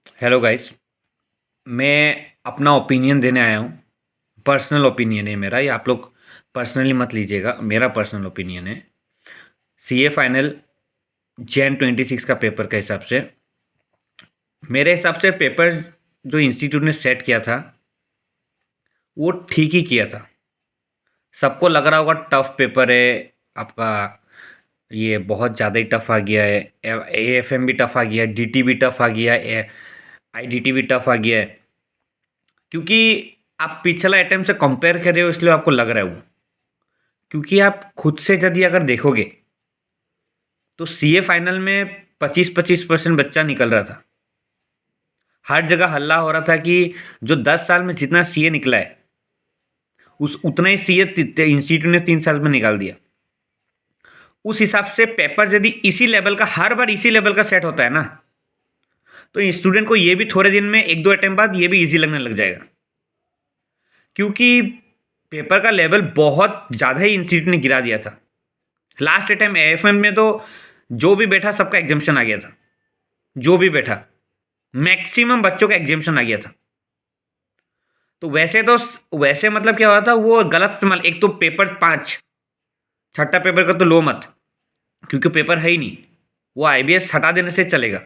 Hello guys. मैं अपना opinion देने आया हूँ। पर्सनल ओपिनियन है मेरा, ये आप लोग पर्सनली मत लीजिएगा। मेरा पर्सनल ओपिनियन है। सीए फाइनल Jan 26 का पेपर के हिसाब से, मेरे हिसाब से पेपर जो इंस्टीट्यूट ने सेट किया था वो ठीक ही किया था। सबको लग रहा होगा टफ पेपर है आपका, ये बहुत ज़्यादा ही टफ आ गया है। एएफएम भी टफ आ गया है, डीटी भी टफ आ गया है, आईडीटी भी टफ आ गया है। क्योंकि आप पिछला अटेम्प्ट से कंपेयर कर रहे हो, इसलिए आपको लग रहा है वो। क्योंकि आप खुद से यदि अगर देखोगे तो सीए फाइनल में 25-25% बच्चा निकल रहा था। हर जगह हल्ला हो रहा था कि जो 10 साल में जितना सीए निकला है उस उतना ही सीए इंस्टीट्यूट ने 3 साल में निकाल दिया। उस हिसाब से पेपर यदि इसी लेवल का हर बार इसी लेवल का सेट होता है ना, तो स्टूडेंट को ये भी थोड़े दिन में 1-2 अटेम्प्ट बाद ये भी इजी लगने लग जाएगा। क्योंकि पेपर का लेवल बहुत ज़्यादा ही इंस्टीट्यूट ने गिरा दिया था। लास्ट टाइम एएफएम में तो जो भी बैठा सबका एग्जाम्शन आ गया था। जो भी बैठा मैक्सिमम बच्चों का एग्जाम्शन आ गया था। तो वैसे मतलब क्या हुआ था, वो गलत इस्तेमाल। एक तो पेपर 5, छठा पेपर का तो लो मत, क्योंकि पेपर है ही नहीं। वो आईबीएस हटा देने से चलेगा।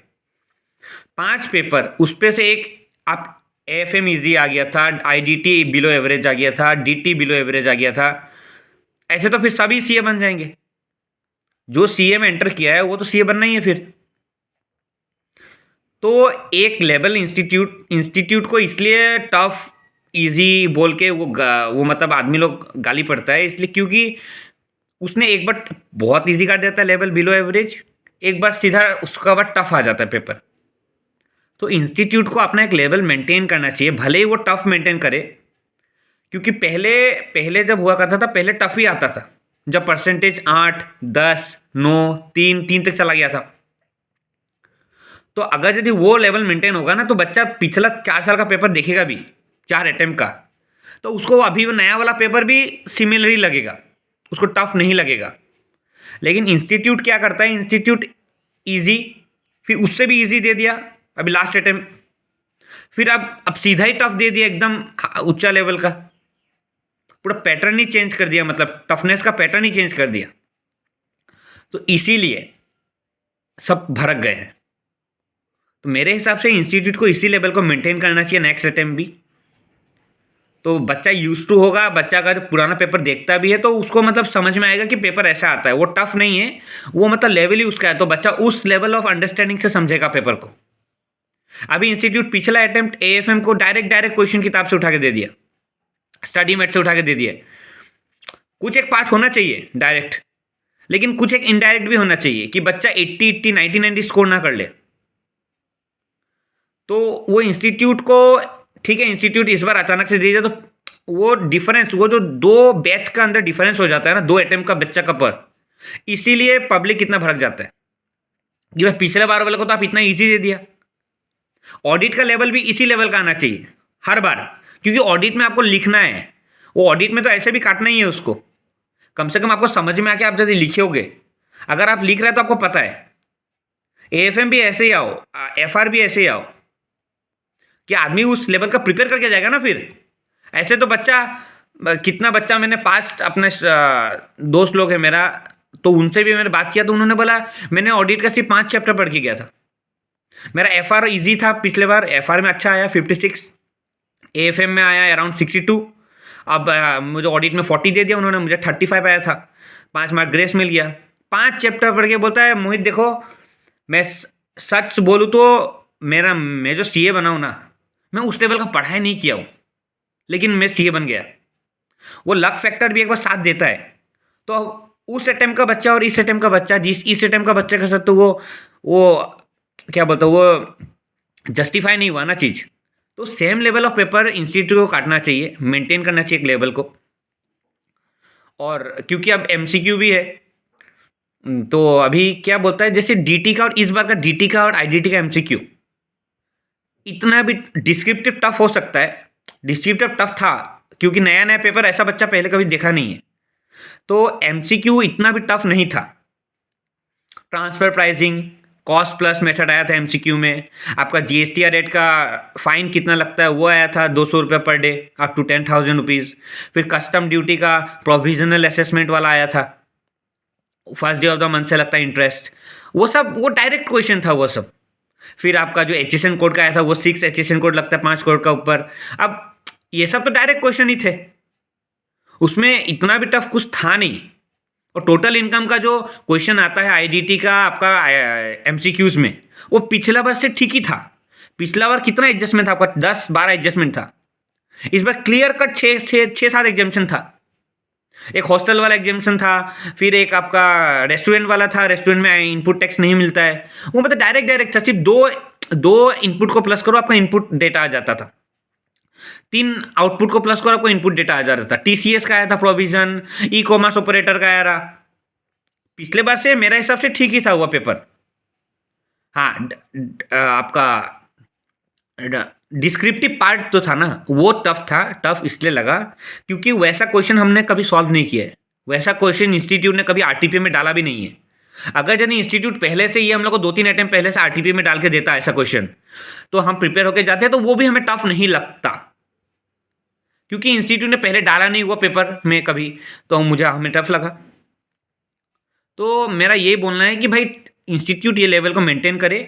5 पेपर, उस पे से एक आप एएफएम इजी आ गया था, आईडीटी बिलो एवरेज आ गया था, डीटी बिलो एवरेज आ गया था। ऐसे तो फिर सभी सीए बन जाएंगे। जो सीए में एंटर किया है वो तो सीए बनना ही है फिर। तो एक लेवल इंस्टीट्यूट को इसलिए टफ इजी बोल के वो मतलब आदमी लोग गाली पड़ता है, इसलिए क्योंकि उसने एक बार बहुत इजी कर देता है लेवल बिलो एवरेज, एक बार सीधा उसका बाद टफ आ जाता है पेपर। तो इंस्टीट्यूट को अपना एक लेवल मेंटेन करना चाहिए, भले ही वो टफ मेंटेन करे। क्योंकि पहले पहले जब हुआ करता था, पहले टफ ही आता था, जब परसेंटेज 8, 10, 9, 3 तक चला गया था। तो अगर यदि वो लेवल मेंटेन होगा ना, तो बच्चा पिछला 4 साल का पेपर देखेगा भी, 4 अटेम्प्ट का, तो उसको अभी वो नया वाला पेपर भी सिमिलर ही लगेगा, उसको टफ नहीं लगेगा। लेकिन इंस्टीट्यूट क्या करता है, इंस्टीट्यूट इजी, फिर उससे भी इजी दे दिया अभी लास्ट अटेम्प्ट, फिर अब सीधा ही टफ दे दिया एकदम ऊंचा लेवल का। पूरा पैटर्न ही चेंज कर दिया, मतलब टफनेस का पैटर्न ही चेंज कर दिया। तो इसीलिए सब भड़क गए हैं। तो मेरे हिसाब से इंस्टीट्यूट को इसी लेवल को मेंटेन करना चाहिए नेक्स्ट अटेम्प्ट भी। तो बच्चा यूज टू होगा, बच्चा अगर पुराना पेपर देखता भी है तो उसको मतलब समझ में आएगा कि पेपर ऐसा आता है, वो टफ नहीं है, वो मतलब लेवल ही उसका है। तो बच्चा उस लेवल ऑफ अंडरस्टैंडिंग से समझेगा पेपर को। अभी इंस्टीट्यूट पिछला अटेम्प्ट एएफएम को डायरेक्ट क्वेश्चन किताब से उठा के दे दिया, स्टडी मेट से उठा के दे दिया। कुछ एक पार्ट होना चाहिए डायरेक्ट, लेकिन कुछ एक इनडायरेक्ट भी होना चाहिए कि बच्चा 80, 90 स्कोर ना कर ले। तो वो इंस्टीट्यूट को, ठीक है, इंस्टीट्यूट इस बार अचानक से दे दिया तो वो डिफरेंस, वो जो 2 बैच का अंदर डिफरेंस हो जाता है ना, 2 अटेम्प्ट का बच्चा का पर, इसीलिए पब्लिक कितना भड़क जाता है कि भाई पिछले बार वाले को तो आप इतना ईजी दे दिया। ऑडिट का लेवल भी इसी लेवल का आना चाहिए हर बार, क्योंकि ऑडिट में आपको लिखना है। वो ऑडिट में तो ऐसे भी काटना ही है उसको, कम से कम आपको समझ में आके आप यदि लिखोगे, अगर आप लिख रहे हैं तो आपको पता है। एएफएम भी ऐसे ही आओ, एफआर भी ऐसे ही आओ कि आदमी उस लेवल का प्रिपेयर करके जाएगा ना। फिर ऐसे तो बच्चा, कितना बच्चा, मैंने पास्ट अपने दोस्त लोग हैं मेरा, तो उनसे भी मैंने बात किया तो उन्होंने बोला मैंने ऑडिट का सिर्फ 5 चैप्टर पढ़ के गया था। मेरा एफआर इजी था, पिछले बार एफआर में अच्छा आया 56, एएफएम में आया अराउंड 62। अब मुझे ऑडिट में 40 दे दिया उन्होंने, मुझे 35 आया था, 5 मार्क ग्रेस मिल गया। 5 चैप्टर पढ़ के बोलता है मोहित देखो, मैं सच बोलूँ तो मैं जो सीए बना हूँ ना, मैं उस लेवल का पढ़ाई नहीं किया हूँ, लेकिन मैं सीए बन गया। वो लक फैक्टर भी एक बार साथ देता है। तो उस अटेम्प्ट का बच्चा और इस अटेम्प्ट का बच्चा, जिस इस अटेम्प्ट का बच्चे के साथ, तो वो क्या बोलता, वो जस्टिफाई नहीं हुआ ना चीज़। तो same level of paper institute को काटना चाहिए, मेंटेन करना चाहिए एक लेवल को। और क्योंकि अब एमसीक्यू भी है, तो अभी क्या बोलता है, जैसे डीटी का, और इस बार का डीटी का और आईडीटी का एमसीक्यू इतना भी डिस्क्रिप्टिव टफ हो सकता है। डिस्क्रिप्टिव टफ था क्योंकि नया नया पेपर, ऐसा बच्चा पहले कभी देखा नहीं है, तो एमसीक्यू इतना भी टफ नहीं था। Transfer pricing, cost plus method आया था एमसीक्यू में। आपका जीएसटी रेट का फाइन कितना लगता है वो आया था 200 रुपये पर डे अप टू 10,000 रुपीज़। फिर कस्टम ड्यूटी का प्रोविजनल असेसमेंट वाला आया था, first day of the month से लगता है इंटरेस्ट, वो डायरेक्ट क्वेश्चन था वो सब। फिर आपका जो एचएसएन कोड का आया था वो 6 एचएसएन कोड लगता है 5 करोड़ का ऊपर। अब ये सब तो डायरेक्ट क्वेश्चन ही थे, उसमें इतना भी टफ कुछ था नहीं। और टोटल इनकम का जो क्वेश्चन आता है आईडीटी का आपका एमसीक्यूज में, वो पिछला बार से ठीक ही था। पिछला बार कितना एडजस्टमेंट था आपका, 10-12 एडजस्टमेंट था। इस बार क्लियर कट 6-7 एग्जामेशन था। एक हॉस्टल वाला एग्जामेशन था, फिर एक आपका रेस्टोरेंट वाला था, रेस्टोरेंट में इनपुट टैक्स नहीं मिलता है, वो मतलब डायरेक्ट था। सिर्फ दो इनपुट को प्लस करो आपका इनपुट डेटा आ जाता था, 3 आउटपुट को प्लस करो आपको इनपुट डेटा आ जाता था। टीसीएस का आया था प्रोविजन, ई कॉमर्स ऑपरेटर का आया रहा। पिछले बार से मेरा हिसाब से ठीक ही था हुआ पेपर। हाँ, आपका डिस्क्रिप्टिव पार्ट तो था ना, वो टफ था। टफ इसलिए लगा क्योंकि वैसा क्वेश्चन हमने कभी सॉल्व नहीं किया है, वैसा क्वेश्चन इंस्टीट्यूट ने कभी आरटीपी में डाला भी नहीं है। अगर यदि इंस्टीट्यूट पहले से ही हम लोग को 2-3 अटेम्प्ट पहले से आरटीपी में डाल के देता ऐसा क्वेश्चन, तो हम प्रिपेयर होकर जाते हैं, तो वो भी हमें टफ नहीं लगता। क्योंकि इंस्टीट्यूट ने पहले डाला नहीं हुआ पेपर में कभी, तो हमें टफ लगा। तो मेरा ये बोलना है कि भाई इंस्टीट्यूट ये लेवल को मेंटेन करे,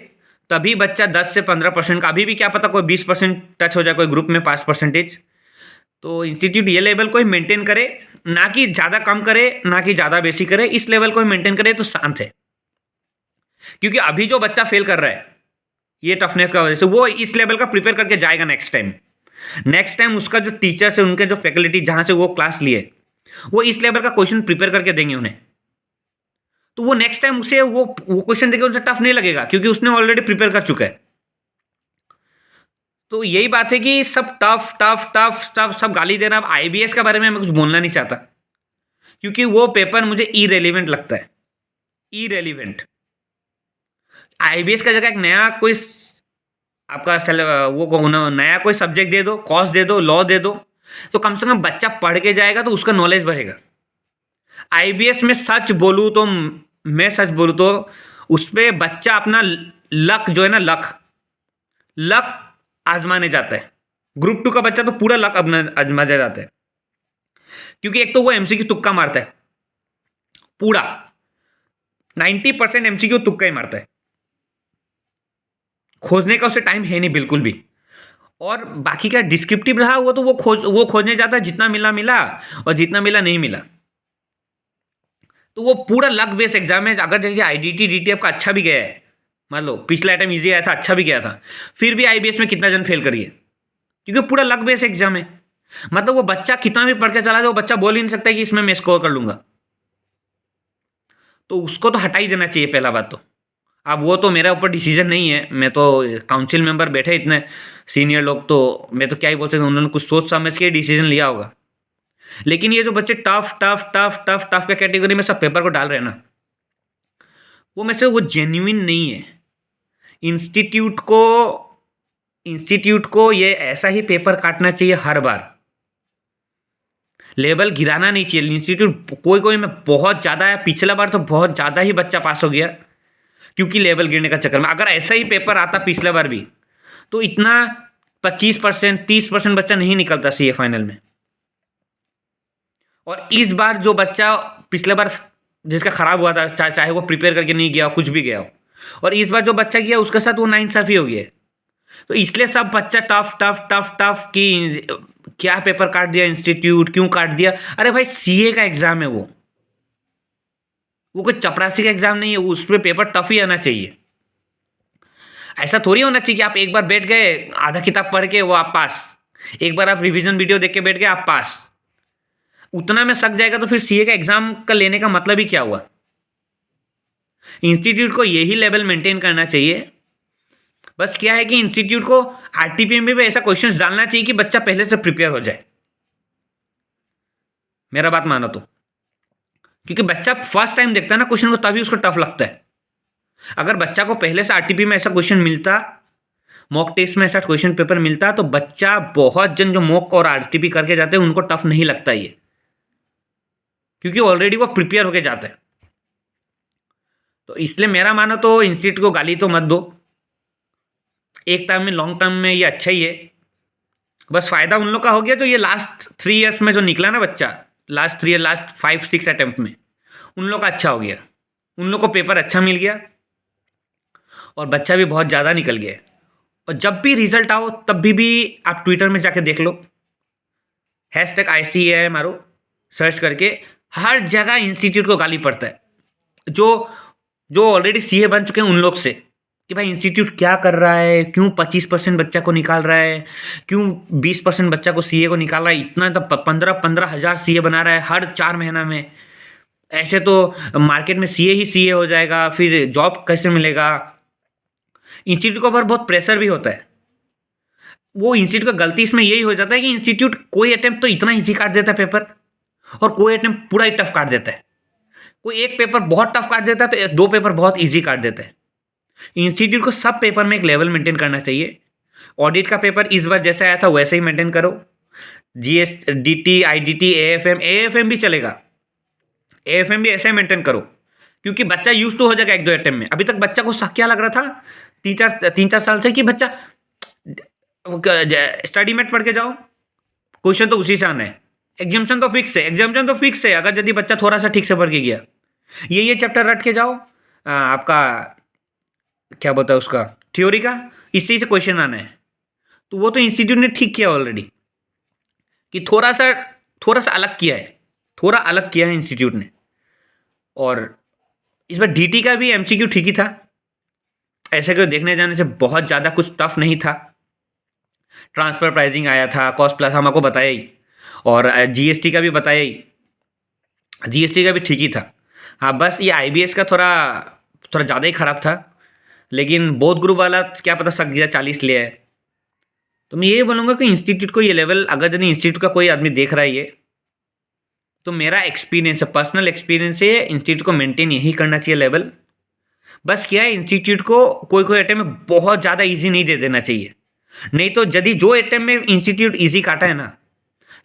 तभी बच्चा 10 से 15% का, अभी भी क्या पता कोई 20% टच हो जाए कोई ग्रुप में 5%। तो इंस्टीट्यूट ये लेवल को ही मेंटेन करे, ना कि ज़्यादा कम करे, ना कि ज़्यादा बेसी करे, इस लेवल को ही मेंटेन करे तो शांत है। क्योंकि अभी जो बच्चा फेल कर रहा है ये टफनेस का वजह से, वो इस लेवल का प्रिपेयर करके जाएगा नेक्स्ट टाइम उसका जो टीचर्स है, उनके जो फैकल्टी जहाँ से वो क्लास लिए, वो इस लेवल का क्वेश्चन प्रिपेयर करके देंगे उन्हें, तो वो नेक्स्ट टाइम उसे वो क्वेश्चन देखे उसे टफ नहीं लगेगा, क्योंकि उसने ऑलरेडी प्रिपेयर कर चुका है। तो यही बात है कि सब टफ टफ टफ टफ सब गाली दे रहा है। अब आईबीएस के बारे में मैं कुछ बोलना नहीं चाहता, क्योंकि वो पेपर मुझे इरेलीवेंट लगता है, इरेलीवेंट। आईबीएस का जगह एक नया कोई आपका नया कोई सब्जेक्ट दे दो, कॉस्ट दे दो, लॉ दे दो, तो कम से कम बच्चा पढ़ के जाएगा तो उसका नॉलेज बढ़ेगा। आईबीएस में सच बोलूँ तो उस पर बच्चा अपना लक जो है ना, लक आजमाने जाता है। ग्रुप 2 का बच्चा तो पूरा लक अपना आजमाने जाता है, क्योंकि एक तो वो एमसीक्यू तुक्का मारता है, पूरा 90% एमसीक्यू तुक्का ही मारता है, खोजने का उसे टाइम है नहीं बिल्कुल भी। और बाकी का डिस्क्रिप्टिव रहा वो तो वो खोजने जाता है, जितना मिला और जितना मिला नहीं मिला। तो वो पूरा लक बेस एग्जाम है। अगर जैसे आईडीटी डीटी आपका अच्छा भी गया है, मान लो पिछला टाइम इजी आया था, अच्छा भी गया था, फिर भी आईबीएस में कितना जन फेल करिए, क्योंकि पूरा लक बेस एग्जाम है। मतलब वो बच्चा कितना भी पढ़ के चला जाए, वो बच्चा बोल ही नहीं सकता कि इसमें मैं स्कोर कर लूंगा, तो उसको तो हटा ही देना चाहिए पहला बात तो। अब वो तो मेरा ऊपर डिसीजन नहीं है, मैं तो काउंसिल मेंबर बैठे इतने सीनियर लोग, तो मैं तो क्या ही बोल सकता हूँ, उन्होंने कुछ सोच समझ के डिसीजन लिया होगा। लेकिन ये जो बच्चे tough tough tough tough tough के कैटेगरी में सब पेपर को डाल रहे हैं ना, वो में से वो जेन्युइन नहीं है। इंस्टीट्यूट को ये ऐसा ही पेपर काटना चाहिए हर बार, लेवल गिराना नहीं चाहिए। इंस्टीट्यूट कोई में बहुत ज़्यादा है, पिछला बार तो बहुत ज़्यादा ही बच्चा पास हो गया क्योंकि लेवल गिरने का चक्कर में। अगर ऐसा ही पेपर आता पिछला बार भी, तो इतना 25% 30% बच्चा नहीं निकलता सीए फाइनल में। और इस बार जो बच्चा पिछले बार जिसका खराब हुआ था, चाहे वो प्रिपेयर करके नहीं गया, कुछ भी गया हो, और इस बार जो बच्चा गया उसके साथ वो नाइंसाफ़ी हो गया। तो इसलिए सब बच्चा टफ टफ टफ टफ कि क्या पेपर काट दिया इंस्टीट्यूट, क्यों काट दिया। अरे भाई सीए का एग्जाम है, वो कोई चपरासी का एग्जाम नहीं है, उस पर पेपर टफ ही आना चाहिए। ऐसा थोड़ी होना चाहिए कि आप एक बार बैठ गए, आधा किताब पढ़ के वो आप पास, एक बार आप रिवीजन वीडियो देख के बैठ गए आप पास, उतना में सक जाएगा तो फिर सीए का एग्जाम का लेने का मतलब ही क्या हुआ। इंस्टीट्यूट को यही लेवल मेंटेन करना चाहिए। बस क्या है कि इंस्टीट्यूट को आरटीपी में भी ऐसा क्वेश्चंस डालना चाहिए कि बच्चा पहले से प्रिपेयर हो जाए, मेरा बात मानो तो। क्योंकि बच्चा फर्स्ट टाइम देखता है ना क्वेश्चन को, तभी उसको टफ लगता है। अगर बच्चा को पहले से आरटीपी में ऐसा क्वेश्चन मिलता, मॉक टेस्ट में ऐसा क्वेश्चन पेपर मिलता, तो बच्चा बहुत जन जो मॉक और आरटीपी करके जाते हैं उनको टफ नहीं लगता ये, क्योंकि ऑलरेडी वो प्रिपेयर होके जाता है। तो इसलिए मेरा मानो तो इंस्टीट्यूट को गाली तो मत दो, एक टाइम में लॉन्ग टर्म में ये अच्छा ही है। बस फ़ायदा उन लोग का हो गया जो ये लास्ट 3 ईयर्स में जो निकला ना बच्चा, लास्ट 5-6 अटेम्प्ट में, उन लोग का अच्छा हो गया, उन लोग को पेपर अच्छा मिल गया और बच्चा भी बहुत ज़्यादा निकल गया। और जब भी रिजल्ट आओ तब भी आप ट्विटर में जाके देख लो, #ICAI मारो, सर्च करके हर जगह इंस्टीट्यूट को गाली पड़ता है। जो जो ऑलरेडी सीए बन चुके हैं उन लोग से, कि भाई इंस्टीट्यूट क्या कर रहा है, क्यों 25% बच्चा को निकाल रहा है, क्यों 20% बच्चा को सीए को निकाल रहा है, इतना तो 15-15 हज़ार सीए बना रहा है हर 4 महीना में। ऐसे तो मार्केट में सीए ही सीए हो जाएगा, फिर जॉब कैसे मिलेगा। इंस्टीट्यूट के ऊपर बहुत प्रेशर भी होता है। वो इंस्टीट्यूट का गलती इसमें यही हो जाता है कि इंस्टीट्यूट कोई अटेम्प्ट तो इतना ईजी काट देता है पेपर, और कोई अटेम्प्ट पूरा ही टफ काट देता है। कोई एक पेपर बहुत टफ काट देता है तो 2 पेपर बहुत ईजी काट देता है। इंस्टीट्यूट को सब पेपर में एक लेवल मेंटेन करना चाहिए। ऑडिट का पेपर इस बार जैसे आया था वैसे ही मेंटेन करो। GSDT, IDT, AFM भी चलेगा, AFM भी ऐसे ही मेंटेन करो, क्योंकि बच्चा यूज टू हो जाएगा 1-2 अटेम्प्ट में। अभी तक बच्चा को क्या लग रहा था 3-4 साल से कि बच्चा स्टडी मेट पढ़ के जाओ, क्वेश्चन तो उसी से आना है, एग्जाम्शन तो फिक्स है अगर यदि बच्चा थोड़ा सा ठीक से पढ़ के गया। ये चैप्टर रट के जाओ, आपका क्या बोलता है उसका थ्योरी का, इसी से क्वेश्चन आना है। तो वो तो इंस्टीट्यूट ने ठीक किया ऑलरेडी, कि थोड़ा सा अलग किया है इंस्टीट्यूट ने। और इस बार डीटी का भी एमसीक्यू ठीक ही था, ऐसे को देखने जाने से बहुत ज़्यादा कुछ टफ नहीं था। ट्रांसफर प्राइसिंग आया था, कॉस्ट प्लस हमको बताया ही, और जीएसटी का भी बताया ही, जीएसटी का भी ठीक ही था। हाँ, बस ये आईबीएस का थोड़ा ज़्यादा ही ख़राब था, लेकिन बोध ग्रुप वाला क्या पता सक गया 40 ले आए। तो मैं ये बोलूँगा कि इंस्टीट्यूट को ये लेवल, अगर यदि इंस्टीट्यूट का कोई आदमी देख रहा है ये, तो मेरा एक्सपीरियंस है, पर्सनल एक्सपीरियंस है, इंस्टीट्यूट को मेंटेन यही करना चाहिए लेवल। बस क्या है, इंस्टीट्यूट को कोई अटेम्प्ट में बहुत ज़्यादा ईजी नहीं दे देना चाहिए। नहीं तो यदि जो अटेम्प्ट में इंस्टीट्यूट ईजी काटा है ना,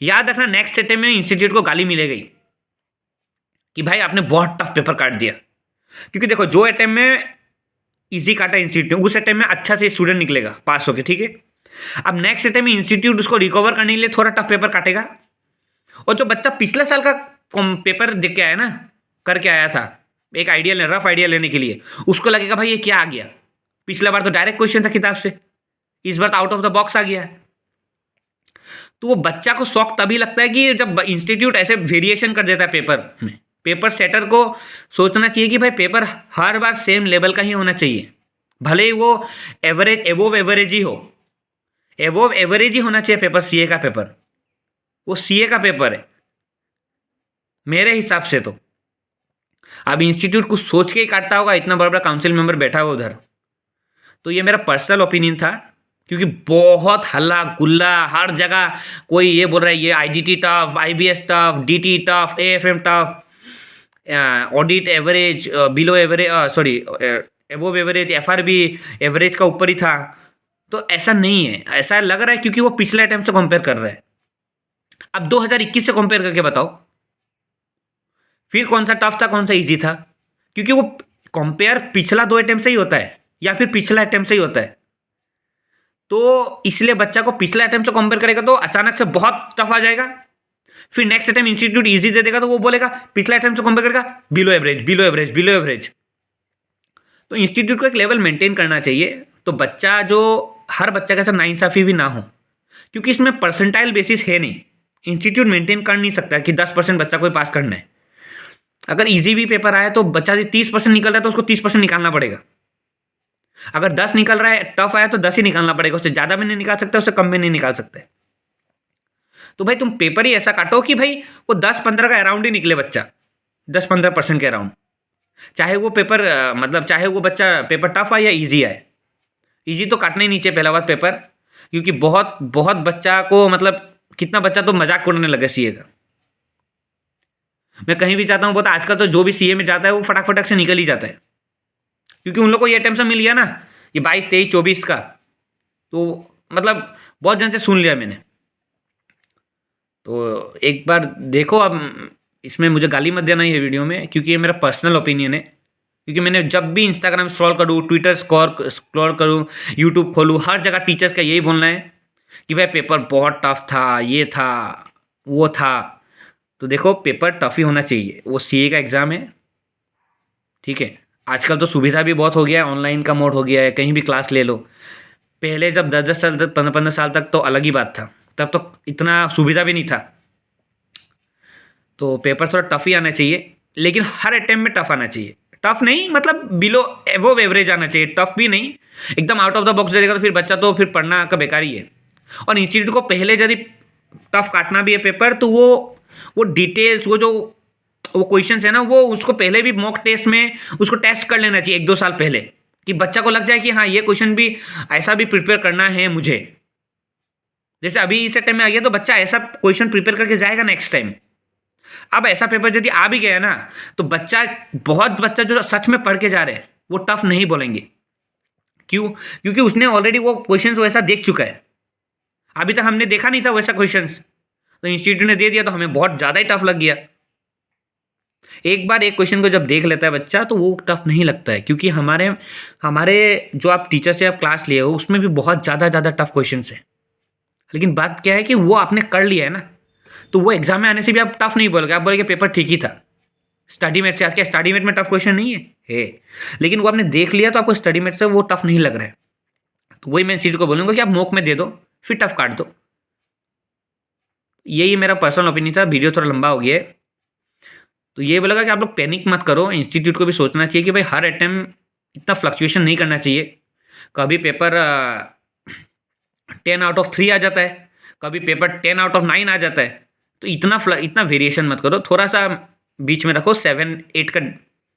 याद रखना नेक्स्ट अटेम्प्ट में इंस्टीट्यूट को गाली मिलेगी कि भाई आपने बहुत टफ पेपर काट दिया। क्योंकि देखो, जो अटेम्प्ट में ईजी काटा इंस्टीट्यूट, उस अटेम्प्ट में अच्छा से स्टूडेंट निकलेगा पास होके, ठीक है। अब नेक्स्ट अटेम्प्ट में इंस्टीट्यूट उसको रिकवर करने के लिए थोड़ा टफ पेपर काटेगा, और जो बच्चा पिछले साल का पेपर देख के आया ना, करके आया था एक आइडिया रफ आइडिया लेने के लिए, उसको लगेगा भाई ये क्या आ गया, पिछला बार तो डायरेक्ट क्वेश्चन था किताब से, इस बार तो आउट ऑफ द बॉक्स आ गया है। तो वो बच्चा को शौक तभी लगता है कि जब इंस्टीट्यूट ऐसे वेरिएशन कर देता है पेपर में। पेपर सेटर को सोचना चाहिए कि भाई पेपर हर बार सेम लेवल का ही होना चाहिए, भले ही वो एवोव एवरेज ही हो, एवोव एवरेज ही होना चाहिए पेपर। सीए का पेपर, वो सीए का पेपर है मेरे हिसाब से। तो अब इंस्टीट्यूट कुछ सोच के ही काटता होगा, इतना बड़ा बड़ा काउंसिल मेंबर बैठा हुआ उधर। तो ये मेरा पर्सनल ओपिनियन था, क्योंकि बहुत हल्ला गुल्ला हर जगह, कोई ये बोल रहा है ये IDT tough, IBS tough, DT tough, AFM tough, audit average below average, sorry above average, FRB average का ऊपर ही था। तो ऐसा नहीं है, ऐसा लग रहा है क्योंकि वो पिछले अटेम्प्ट से कंपेयर कर रहा है। अब 2021 से कंपेयर करके बताओ फिर कौन सा टफ था कौन सा इजी था, क्योंकि वो कंपेयर पिछला 2 अटेम्प्ट से ही होता है या फिर पिछला अटेम्प्ट से ही होता है। तो इसलिए बच्चा को पिछले अटेम्प्ट से कंपेयर करेगा तो अचानक से बहुत टफ आ जाएगा, फिर नेक्स्ट अटेम्प्ट इंस्टीट्यूट इजी दे देगा तो वो बोलेगा पिछला अटेम्प्ट से कंपेयर करेगा below average below average below average. तो इंस्टीट्यूट को एक लेवल मेंटेन करना चाहिए, तो बच्चा जो हर बच्चा का साथ नाइंसाफ़ी भी ना हो, क्योंकि इसमें परसेंटाइल बेसिस है नहीं। इंस्टीट्यूट मेंटेन कर नहीं सकता कि 10% बच्चा कोई पास करना है। अगर इजी भी पेपर आया तो बच्चा 30% निकल रहा है तो उसको 30% निकालना पड़ेगा। अगर 10 निकल रहा है, टफ आया तो 10 ही निकालना पड़ेगा, उससे ज़्यादा भी नहीं निकाल सकते, उससे कम भी नहीं निकाल सकते। तो भाई तुम पेपर ही ऐसा काटो कि भाई वो 10-15 का अराउंड ही निकले बच्चा, 10-15% के अराउंड। चाहे वो पेपर मतलब चाहे वो बच्चा पेपर टफ आए या ईजी आए, ईजी तो काटना ही नहीं चाहिए पहला बात पेपर, क्योंकि बहुत बहुत बच्चा को मतलब कितना बच्चा तो मजाक उड़ाने लगे सीए का। मैं कहीं भी जाता हूँ बहुत, आजकल तो जो भी सीए में जाता है वो फटाक से निकल ही जाता है, क्योंकि उन लोग को ये अटेम्प्ट मिल गया ना, ये 22, 23, 24 का। तो मतलब बहुत जन से सुन लिया मैंने। तो एक बार देखो, अब इसमें मुझे गाली मत देना ये वीडियो में, क्योंकि ये मेरा पर्सनल ओपिनियन है, क्योंकि मैंने जब भी इंस्टाग्राम स्क्रॉल करूँ, ट्विटर स्क्रॉल करूँ, यूट्यूब खोलूँ, हर जगह टीचर्स का यही बोलना है कि भाई पेपर बहुत टफ था, ये था, वो था। तो देखो पेपर टफ ही होना चाहिए, वो सीए का एग्ज़ाम है, ठीक है। आजकल तो सुविधा भी बहुत हो गया है, ऑनलाइन का मोड हो गया है, कहीं भी क्लास ले लो। पहले जब 10-10 साल तक, 15-15 साल तक तो अलग ही बात था, तब तो इतना सुविधा भी नहीं था। तो पेपर थोड़ा टफ ही आना चाहिए, लेकिन हर अटेम्प्ट में टफ आना चाहिए। टफ नहीं मतलब बिलो एवोव एवरेज आना चाहिए, टफ भी नहीं। एकदम आउट ऑफ द बॉक्स देगा तो फिर बच्चा तो फिर पढ़ना का बेकार ही है। और इंस्टीट्यूट को पहले यदि टफ काटना भी है पेपर, तो वो डिटेल्स, वो क्वेश्चंस है ना, वो उसको पहले भी मॉक टेस्ट में उसको टेस्ट कर लेना चाहिए 1-2 साल पहले, कि बच्चा को लग जाए कि हाँ ये क्वेश्चन भी ऐसा भी प्रिपेयर करना है मुझे। जैसे अभी इस टाइम में आ गया तो बच्चा ऐसा क्वेश्चन प्रिपेयर करके जाएगा नेक्स्ट टाइम। अब ऐसा पेपर यदि आ भी गया ना, तो बहुत बच्चा जो सच में पढ़ के जा रहे हैं वो टफ नहीं बोलेंगे। क्यों? क्योंकि उसने ऑलरेडी वो क्वेश्चंस वैसा देख चुका है। अभी तक हमने देखा नहीं था वैसा क्वेश्चंस, तो इंस्टीट्यूट ने दे दिया तो हमें बहुत ज़्यादा ही टफ लग गया। एक बार एक क्वेश्चन को जब देख लेता है बच्चा तो वो टफ नहीं लगता है, क्योंकि हमारे हमारे जो आप टीचर से आप क्लास लिए हो उसमें भी बहुत ज़्यादा टफ क्वेश्चन है। लेकिन बात क्या है कि वो आपने कर लिया है ना, तो वो एग्जाम में आने से भी आप टफ नहीं बोलोगे, आप बोलोगे पेपर ठीक ही था। स्टडी मेट से आज क्या स्टडी मेट में टफ क्वेश्चन नहीं है, लेकिन वो आपने देख लिया तो आपको स्टडी मेट से वो टफ नहीं लग रहा है। तो वही मैं सीट को बोलूँगा कि आप मॉक में दे दो, फिर टफ काट दो। यही मेरा पर्सनल ओपिनियन था, वीडियो थोड़ा लंबा हो गया है। तो ये बोलेगा कि आप लोग पैनिक मत करो, इंस्टीट्यूट को भी सोचना चाहिए कि भाई हर अटेम्प्ट इतना फ्लक्चुएशन नहीं करना चाहिए। कभी पेपर 10/3 आ जाता है, कभी पेपर 10/9 आ जाता है। तो इतना वेरिएशन मत करो, थोड़ा सा बीच में रखो, 7-8 का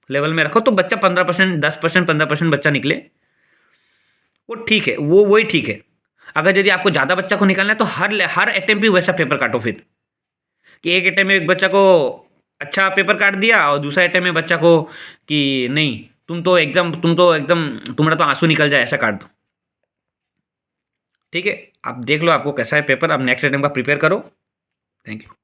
लेवल में रखो, तो बच्चा 15%, 10%, 15% बच्चा निकले, वो ठीक है, वो वही ठीक है। अगर यदि आपको ज़्यादा बच्चा को निकालना है तो हर अटेम्प्ट भी वैसा पेपर काटो फिर, कि एक अटेम्प्ट में एक बच्चा को अच्छा पेपर काट दिया और दूसरा अटेम्प्ट में बच्चा को कि नहीं तुम तो एकदम तुम्हारा तो आंसू निकल जाए, ऐसा काट दो। ठीक है, आप देख लो आपको कैसा है पेपर, आप नेक्स्ट अटेम्प्ट का प्रिपेयर करो। Thank you.